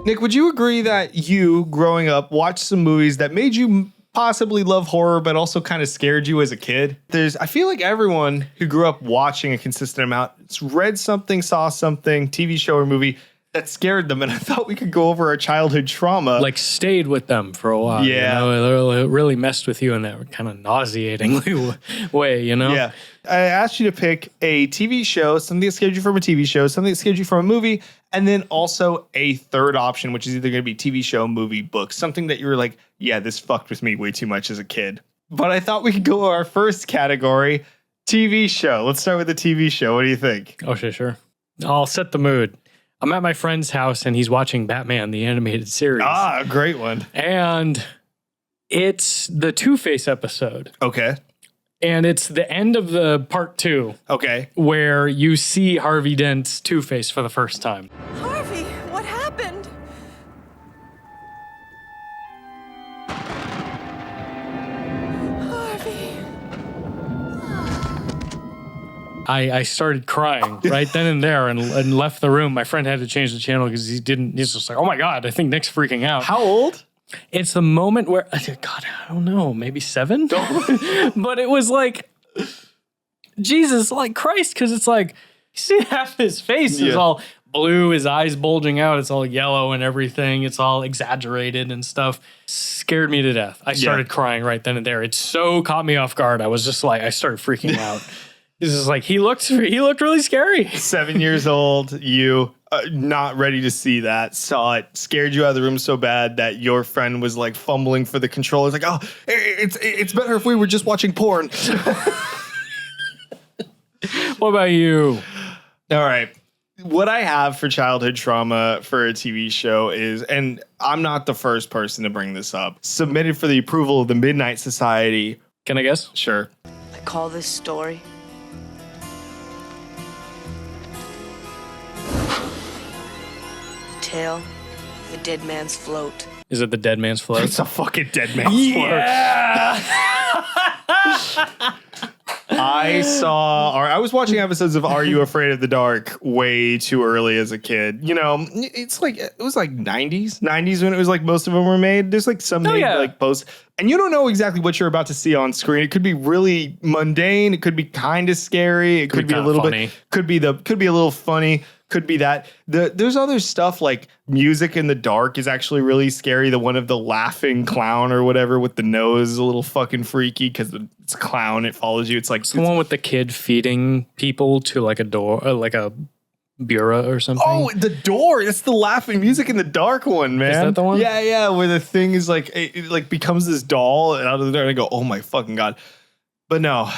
Nick, would you agree that you, growing up, watched some movies that made you possibly love horror, but also kind of scared you as a kid? I feel like everyone who grew up watching a consistent amount read something, saw something, TV show or movie that scared them. And I thought we could go over our childhood trauma. Like stayed with them for a while. Yeah. You know? It really messed with you in that kind of nauseating way, you know? Yeah. I asked you to pick a TV show, something that scared you from a TV show, something that scared you from a movie, and then also a third option, which is either going to be TV show, movie, book, something that you were like, yeah, this fucked with me way too much as a kid. But I thought we could go to our first category, TV show. Let's start with the TV show. What do you think? Oh, sure. I'll set the mood. I'm at my friend's house and he's watching Batman, the animated series. Ah, a great one. And it's the Two-Face episode. Okay. And it's the end of the part 2. Okay. Where you see Harvey Dent's Two-Face for the first time. Harvey, what happened? Harvey. I started crying right then and there and left the room. My friend had to change the channel because he's just like, oh my God, I think Nick's freaking out. How old? It's the moment where, God, I don't know, maybe 7? But it was like, Jesus, like Christ, because it's like, you see half his face is all blue, his eyes bulging out, it's all yellow and everything, it's all exaggerated and stuff. Scared me to death. I started crying right then and there. It so caught me off guard. I was just like, I started freaking out. It's just like, he looked really scary. 7 years old, you not ready to see that, saw it, scared you out of the room so bad that your friend was like fumbling for the controller. It's like, oh, it's better if we were just watching porn. What about you? All right. What I have for childhood trauma for a TV show is, and I'm not the first person to bring this up, submitted for the approval of the Midnight Society. Can I guess? Sure. I call this story The Tale of the Dead Man's Float. Is it the Dead Man's Float? It's a fucking Dead Man's Float. I was watching episodes of Are You Afraid of the Dark way too early as a kid. You know, it was like 90s when it was like most of them were made. There's like some like posts, and you don't know exactly what you're about to see on screen. It could be really mundane. It could be kind of scary. It could be a little funny. Could be a little funny. Could be that. There's other stuff like Music in the Dark is actually really scary. The one of the laughing clown or whatever with the nose is a little fucking freaky because it's a clown. It follows you. It's like the one with the kid feeding people to like a door, like a bureau or something. Oh, the door. That's the laughing Music in the Dark one, man. Is that the one? Yeah. Where the thing is like, it like becomes this doll and out of the door and I go, oh my fucking God. But no,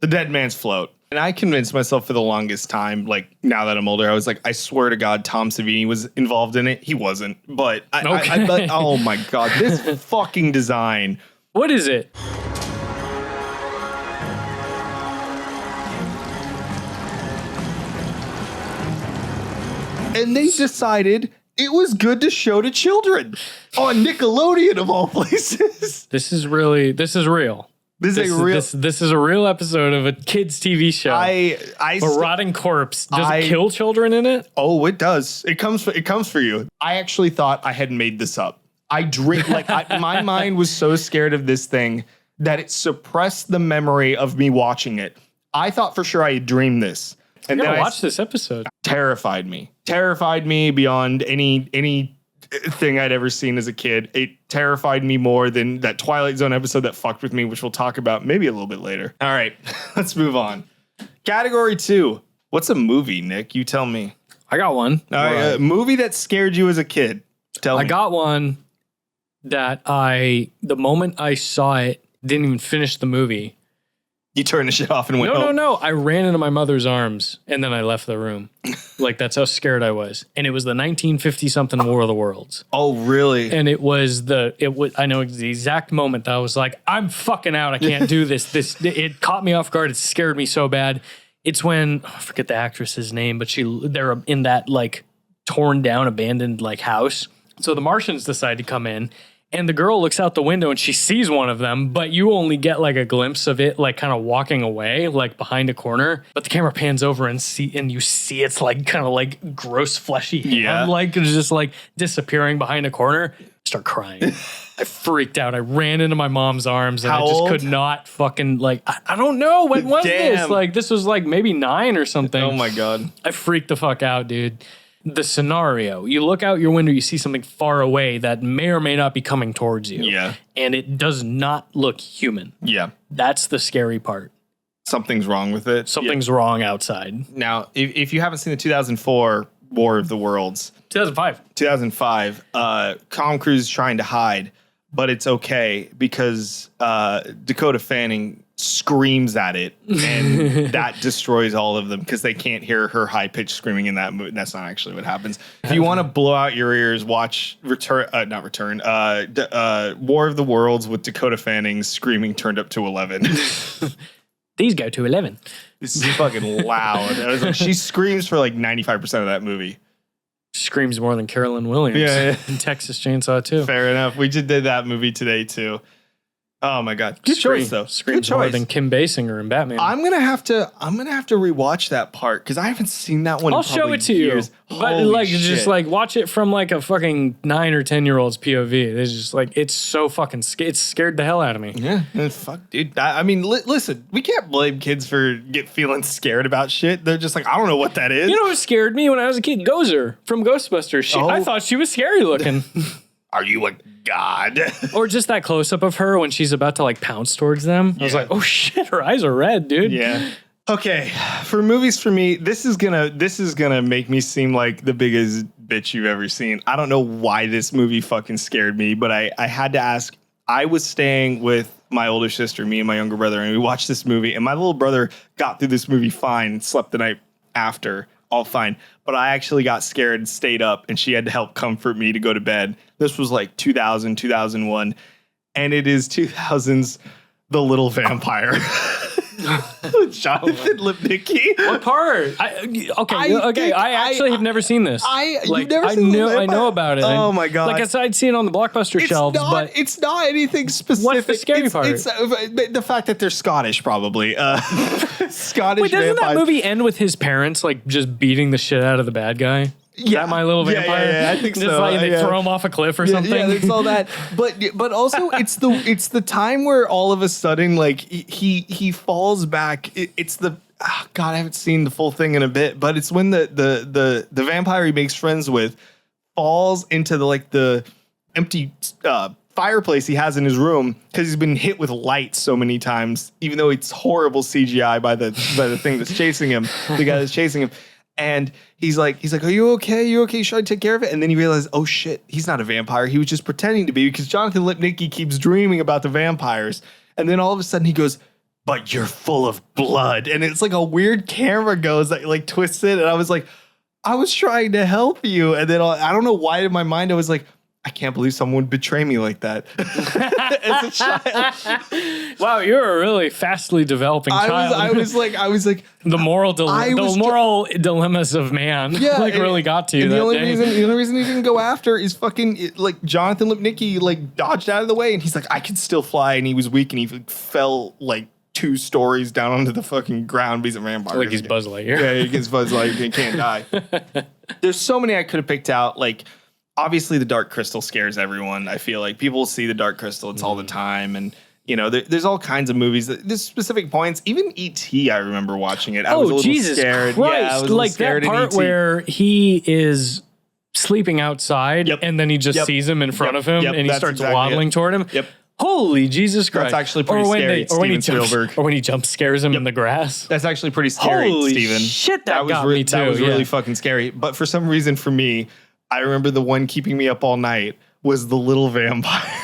the Dead Man's Float. And I convinced myself for the longest time, like now that I'm older, I was like, I swear to God, Tom Savini was involved in it. He wasn't. But oh my God, this fucking design. What is it? And they decided it was good to show to children on Nickelodeon of all places. This is real. This is a real episode of a kids TV show. A rotting corpse. Does it kill children in it? Oh, it does. It comes for you. I actually thought I had made this up. My mind was so scared of this thing that it suppressed the memory of me watching it. I thought for sure I had dreamed this. And then I watched this episode. Terrified me beyond any thing I'd ever seen as a kid. It terrified me more than that Twilight Zone episode that fucked with me, which we'll talk about maybe a little bit later. All right, let's move on. Category 2. What's a movie, Nick? You tell me. I got one. All right, a movie that scared you as a kid. Tell me. I got one that the moment I saw it, didn't even finish the movie. You turned the shit off and went, No. I ran into my mother's arms and then I left the room. Like, that's how scared I was. And it was the 1950-something War of the Worlds. Oh, really? And it was I know the exact moment that I was like, I'm fucking out. I can't do this. It caught me off guard. It scared me so bad. It's when, I forget the actress's name, but they're in that like torn down, abandoned like house. So the Martians decide to come in And the girl looks out the window and she sees one of them, but you only get like a glimpse of it, like kind of walking away, like behind a corner. But the camera pans over and you see it's like kind of like gross fleshy hand, like it's just like disappearing behind a corner. I start crying. I freaked out. I ran into my mom's arms and How I just old? could not fucking like, I don't know. When was this? Damn. Like this was like maybe 9 or something. Oh my God. I freaked the fuck out, dude. The scenario, you look out your window, you see something far away that may or may not be coming towards you. Yeah. And it does not look human. Yeah. That's the scary part. Something's wrong with it. Something's wrong outside. Now, if you haven't seen the 2004 War of the Worlds, 2005, Tom Cruise is trying to hide, but it's okay because Dakota Fanning screams at it, and that destroys all of them because they can't hear her high-pitched screaming in that movie. That's not actually what happens. If you want to blow out your ears, watch War of the Worlds with Dakota Fanning screaming turned up to 11. These go to 11. This is fucking loud. I was like, she screams for like 95% of that movie. Screams more than Carolyn Williams in Texas Chainsaw 2. Fair enough. We just did that movie today too. Oh my God. Good choice though. Screams more than Kim Basinger in Batman. I'm gonna have to rewatch that part because I haven't seen that one. I'll show it to years. you. But Holy like shit. just like watch it from like a fucking 9 or 10 year old's POV. It's just like it's so fucking it's scared the hell out of me. Yeah, fuck, dude. I mean, listen, we can't blame kids for feeling scared about shit. They're just like, I don't know what that is. You know what scared me when I was a kid? Gozer from Ghostbusters. I thought she was scary looking. Are you a god? Or just that close up of her when she's about to like pounce towards them. I was like, oh shit, her eyes are red, dude. Yeah. Okay, for movies for me, this is gonna make me seem like the biggest bitch you've ever seen. I don't know why this movie fucking scared me, but I had to ask. I was staying with my older sister, me and my younger brother, and we watched this movie, and my little brother got through this movie fine and slept the night after, all fine. But I actually got scared and stayed up, and she had to help comfort me to go to bed. This was like 2000, 2001, and it is 2000's The Little Vampire. Jonathan Lipnicki. What part? I actually have never seen this. You've never seen The Vampire? I know about it. Oh my God. Like I'd seen it on the Blockbuster shelves, but it's not anything specific. What's the scary part? It's the fact that they're Scottish, probably. Scottish. Wait, doesn't that vampires. movie end with his parents like just beating the shit out of the bad guy? Is that My Little Vampire? Yeah, I think just so. like they throw him off a cliff or something. Yeah, it's all that. But also it's the time where all of a sudden like he falls back. It's the God, I haven't seen the full thing in a bit, but it's when the vampire he makes friends with falls into the empty fireplace he has in his room because he's been hit with light so many times, even though it's horrible CGI by the thing that's chasing him, the guy that's chasing him. And he's like, are you okay? You okay? Should I take care of it? And then he realizes, oh shit, he's not a vampire. He was just pretending to be because Jonathan Lipnicki keeps dreaming about the vampires. And then all of a sudden he goes, but you're full of blood. And it's like a weird camera goes that like twists it. And I was like, I was trying to help you. And then I don't know why in my mind I was like, I can't believe someone would betray me like that as a child. Wow, you're a really fastly developing child. I was like, the moral dilemmas of man. Yeah, really got to you. And that the only day. reason he didn't go after is fucking like Jonathan Lipnicki like dodged out of the way, and he's like, I can still fly, and he was weak, and he fell like 2 stories down onto the fucking ground. But he's a vampire. Like he's Buzz Lightyear. Yeah, he gets Buzz Lightyear. He can't die. There's so many I could have picked out. Like obviously, the Dark Crystal scares everyone. I feel like people see the Dark Crystal. It's all the time, and you know, there's all kinds of movies. There's specific points. Even E.T., I remember watching it. I was a little Jesus scared. Christ. Yeah, I was a little scared that part in E.T. where he is sleeping outside and then he just Yep. sees him in front of him Yep. and he That's starts exactly waddling it. toward him. Yep. Holy Jesus Christ. That's actually pretty scary. It's Steven Spielberg. Or when he jump scares him in the grass. That's actually pretty scary, Holy Steven. shit, that was got me too. That was really yeah. fucking scary. But for some reason, for me, I remember the one keeping me up all night was the little vampire.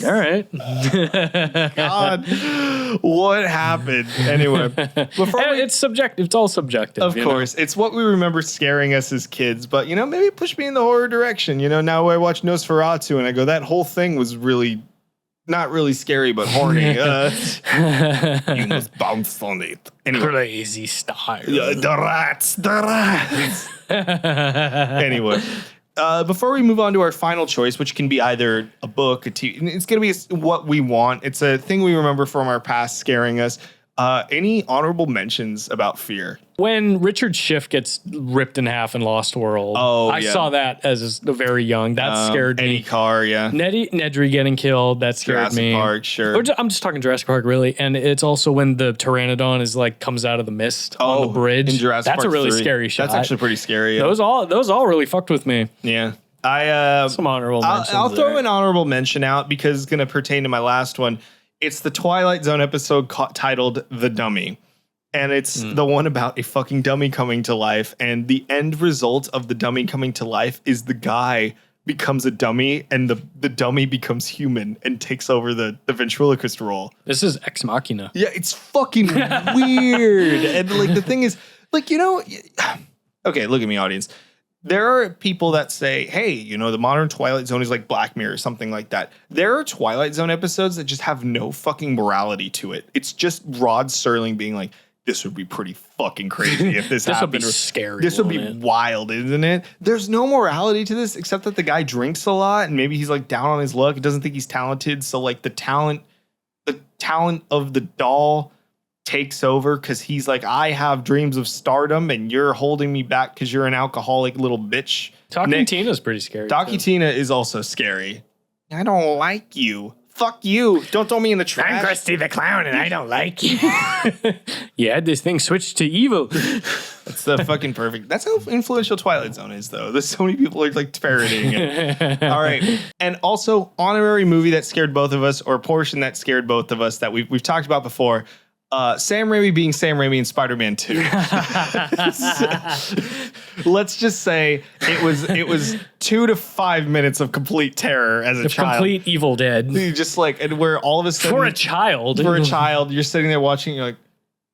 All right. God, what happened? Anyway, It's subjective. It's all subjective. of course, it's what we remember scaring us as kids. But you know, maybe it pushed me in the horror direction. You know, now I watch Nosferatu and I go, that whole thing was really not really scary, but horny. You must bounce on it. Anyway. Crazy style. The rats. Anyway, before we move on to our final choice, which can be either a book, a TV, it's going to be what we want. It's a thing we remember from our past scaring us. Any honorable mentions about fear? When Richard Schiff gets ripped in half in Lost World, I saw that as very young. That scared me. Eddie Carr, yeah. Nedry getting killed, that scared Jurassic me. Park, sure. I'm just talking Jurassic Park, really. And it's also when the Pteranodon is like comes out of the mist on the bridge. In Jurassic That's Park a really 3. scary shot. That's actually pretty scary. Yeah. Those all really fucked with me. Yeah. Some honorable mentions. I'll throw an honorable mention out because it's going to pertain to my last one. It's the Twilight Zone episode titled The Dummy. And it's the one about a fucking dummy coming to life. And the end result of the dummy coming to life is the guy becomes a dummy and the dummy becomes human and takes over the ventriloquist role. This is Ex Machina. Yeah, it's fucking weird. And like the thing is, like, you know, okay, look at me, audience. There are people that say, hey, you know, the modern Twilight Zone is like Black Mirror or something like that. There are Twilight Zone episodes that just have no fucking morality to it. It's just Rod Serling being like, this would be pretty fucking crazy if this happened. This would be scary. This would be wild, isn't it? There's no morality to this except that the guy drinks a lot and maybe he's like down on his luck. He doesn't think he's talented. So like the talent of the doll takes over because he's like, I have dreams of stardom and you're holding me back because you're an alcoholic little bitch. Talking Tina's pretty scary. Talking Tina is also scary. I don't like you. Fuck you. Don't throw me in the trash. I'm Krusty the Clown and I don't like you. Yeah, this thing switched to evil. That's the fucking perfect. That's how influential Twilight Zone is, though. There's so many people are like parodying it. All right. And also, honorary movie that scared both of us, or portion that scared both of us that we've talked about before. Sam Raimi being Sam Raimi in Spider-Man 2. Let's just say it was 2 to 5 minutes of complete terror as a child. Complete Evil Dead. You just like, and where all of a sudden For a child, you're sitting there watching, you're like,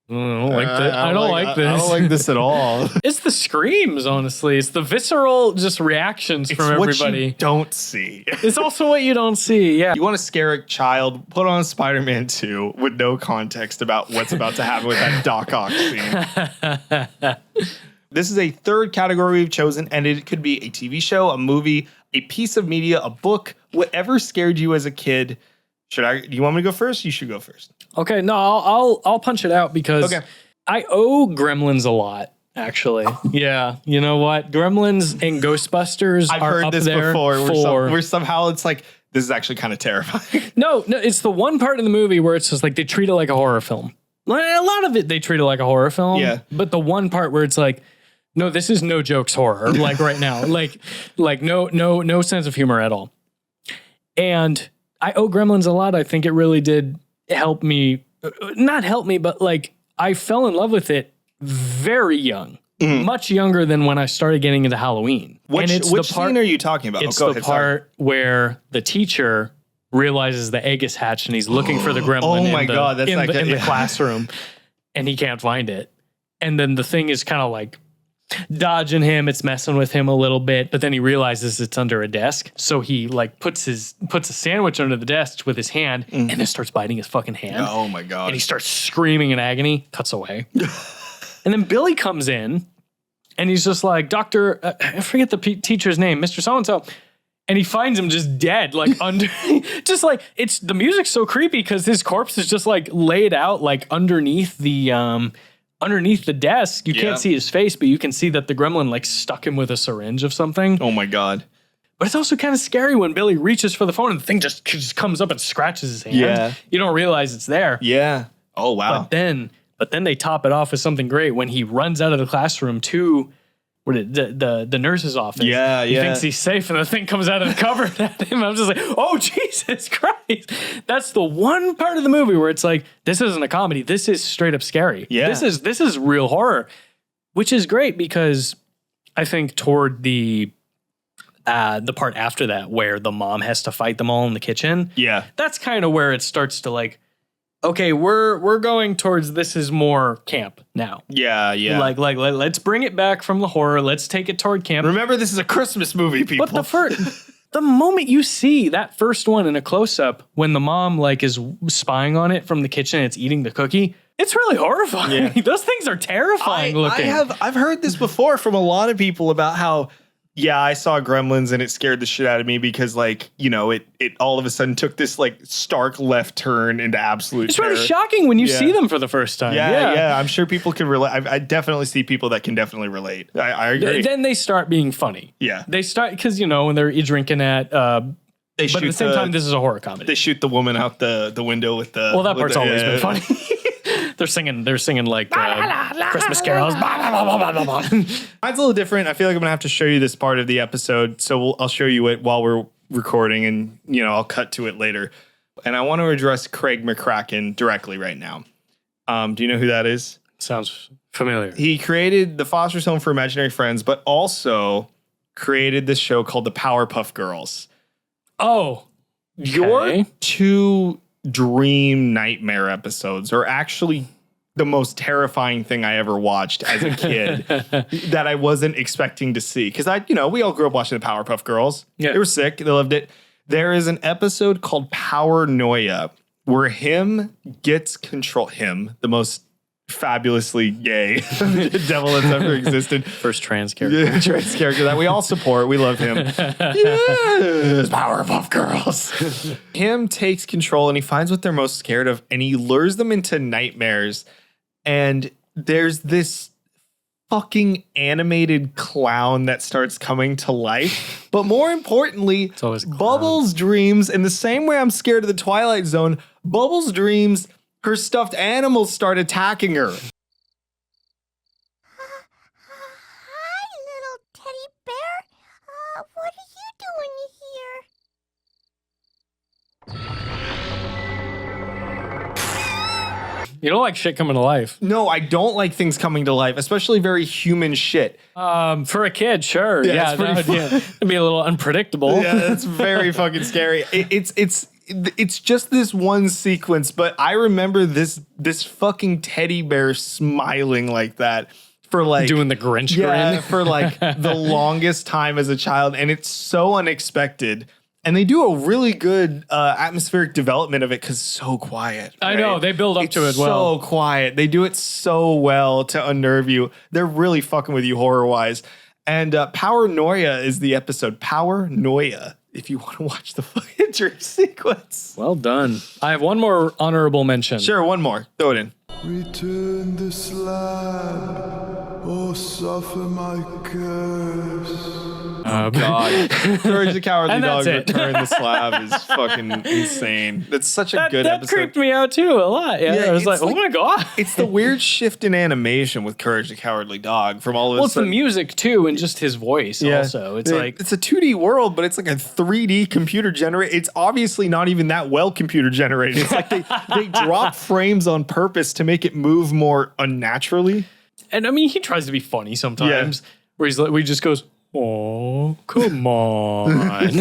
I don't like this. I don't like this. I don't like this at all. It's the screams, honestly. It's the visceral just reactions from everybody. What you don't see. It's also what you don't see. Yeah. You want to scare a child, put on Spider-Man 2 with no context about what's about to happen with that Doc Ock scene. This is a third category we've chosen, and it could be a TV show, a movie, a piece of media, a book, whatever scared you as a kid. Do you want me to go first? You should go first. Okay, no, I'll punch it out because I owe Gremlins a lot, actually. Yeah, you know what? Gremlins and Ghostbusters I've are heard up this there before. for... We're somehow, it's like, this is actually kind of terrifying. No, it's the one part in the movie where it's just like they treat it like a horror film. Like, a lot of it they treat it like a horror film. Yeah. But the one part where it's like, no, this is no jokes horror. Like right now, like no sense of humor at all. And I owe Gremlins a lot. I think it really did help me. Not help me, but like I fell in love with it very young. Much younger than when I started getting into Halloween. Which scene are you talking about? It's the part where the teacher realizes the egg is hatched and he's looking for the gremlin in the classroom and he can't find it. And then the thing is kind of like dodging him. It's messing with him a little bit, but then he realizes it's under a desk. So he like puts a sandwich under the desk with his hand and then starts biting his fucking hand. Oh my God. And he starts screaming in agony, cuts away. And then Billy comes in and he's just like, Doctor, I forget the teacher's name, Mr. So-and-so. And he finds him just dead, like under, just like the music's so creepy because his corpse is just like laid out like underneath the desk. You can't see his face, but you can see that the gremlin like stuck him with a syringe of something. Oh my God. But it's also kind of scary when Billy reaches for the phone and the thing just comes up and scratches his hand. Yeah. You don't realize it's there. Yeah. Oh, wow. But then they top it off with something great when he runs out of the classroom to the nurse's office. Yeah, He thinks he's safe and the thing comes out of the cupboard at him. I'm just like, oh, Jesus Christ. That's the one part of the movie where it's like, this isn't a comedy. This is straight up scary. Yeah. This is real horror, which is great because I think toward the part after that where the mom has to fight them all in the kitchen. Yeah. That's kind of where it starts to like, okay, we're going towards this is more camp now. Yeah, yeah. Like let's bring it back from the horror. Let's take it toward camp. Remember, this is a Christmas movie, people. But the moment you see that first one in a close up, when the mom like is spying on it from the kitchen, and it's eating the cookie. It's really horrifying. Yeah. Those things are terrifying looking. I've heard this before from a lot of people about how Yeah, I saw Gremlins and it scared the shit out of me because, like, you know, it all of a sudden took this like stark left turn into absolute It's terror. really shocking when you see them for the first time. Yeah. I'm sure people can relate. I definitely see people that can definitely relate. I agree. Then they start being funny. Yeah. They start because, you know, when they're drinking at. But at the same time, this is a horror comedy. They shoot the woman out the window with the. Well, that part's always been funny. They're singing like Christmas carols. Mine's a little different. I feel like I'm gonna have to show you this part of the episode, so I'll show you it while we're recording, and you know I'll cut to it later. And I want to address Craig McCracken directly right now. Do you know who that is? Sounds familiar. He created the Foster's Home for Imaginary Friends, but also created this show called the Powerpuff Girls. Oh, okay. Your two dream nightmare episodes are actually the most terrifying thing I ever watched as a kid that I wasn't expecting to see. Because we all grew up watching the Powerpuff Girls. Yeah. They were sick. They loved it. There is an episode called Powernoia where him gets control. Him, the most fabulously gay devil that's ever existed. First trans character. Yeah, trans character that we all support. We love him. Yes, Powerpuff Girls. Him takes control and he finds what they're most scared of and he lures them into nightmares. And there's this fucking animated clown that starts coming to life. But more importantly, Bubbles dreams, in the same way I'm scared of the Twilight Zone, Bubbles dreams her stuffed animals start attacking her. Hi, little teddy bear. What are you doing here? You don't like shit coming to life. No, I don't like things coming to life, especially very human shit. For a kid, sure. Yeah, It'd be a little unpredictable. Yeah, that's very fucking scary. It's just this one sequence, but I remember this fucking teddy bear smiling like that for like doing the Grinch grin for like the longest time as a child, and it's so unexpected. And they do a really good atmospheric development of it because it's so quiet. I know, they build up to it well. So quiet. They do it so well to unnerve you. They're really fucking with you horror-wise. And Powernoia is the episode. Powernoia, if you want to watch the fucking dream sequence. Well done. I have one more honorable mention. Sure, one more. Throw it in. Return the slab, or suffer my curse. Oh, God. Courage the Cowardly And Dog that's it. Return the Slab is fucking insane. That's such a good that episode. creeped me out too a lot. Yeah, I was like, oh my God. It's the weird shift in animation with Courage the Cowardly Dog from all of Well, us. it's the music too, and just his voice also. It's like it's a 2D world, but it's like a 3D computer generated. It's obviously not even that well computer generated. It's like they drop frames on purpose to make it move more unnaturally. and I mean, he tries to be funny sometimes, where he just goes, "Oh, come on."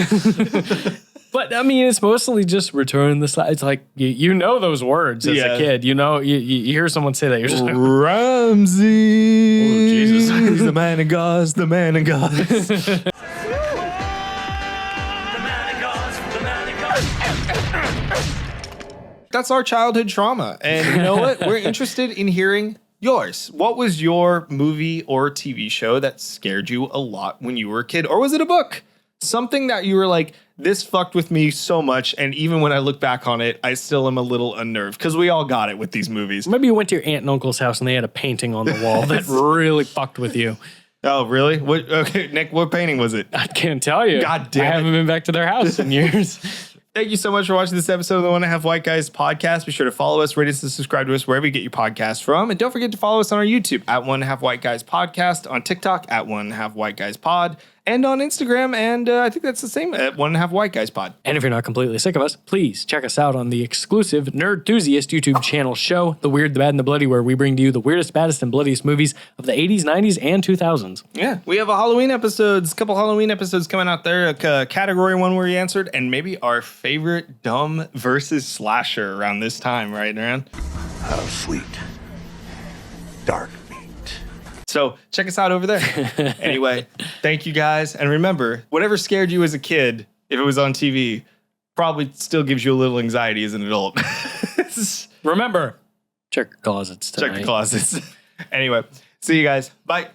But I mean, it's mostly just return the slide. It's like you know those words as a kid. You know, you hear someone say that, you're just like, Ramsey. Oh, Jesus. He's the man of God's, the man of God's. That's our childhood trauma. And you know what? We're interested in hearing yours. What was your movie or TV show that scared you a lot when you were a kid? Or was it a book? Something that you were like, this fucked with me so much. And even when I look back on it, I still am a little unnerved because we all got it with these movies. maybe you went to your aunt and uncle's house and they had a painting on the wall that really fucked with you. Oh, really? What? Okay, Nick, what painting was it? I can't tell you. God damn I it. haven't been back to their house in years. Thank you so much for watching this episode of the One and a Half White Guys podcast. Be sure to follow us, rate us, and subscribe to us wherever you get your podcasts from. And don't forget to follow us on our YouTube at One and a Half White Guys podcast, on TikTok at One and a Half White Guys pod, and on Instagram. And I think that's the same at One and a Half White Guys pod. And if you're not completely sick of us, please check us out on the exclusive Nerdthusiast YouTube channel show, The Weird, the Bad, and the Bloody, where we bring to you the weirdest, baddest, and bloodiest movies of the 80s, 90s, and 2000s. Yeah, we have a Halloween episodes, a couple Halloween episodes coming out there, a category one where we answered, and maybe our favorite dumb versus slasher around this time, right, Aaron? How sweet. Dark meat. So check us out over there. Anyway, thank you guys. And remember, whatever scared you as a kid, if it was on TV, probably still gives you a little anxiety as an adult. Remember, check your closets tonight. Check the closets. Anyway, see you guys. Bye.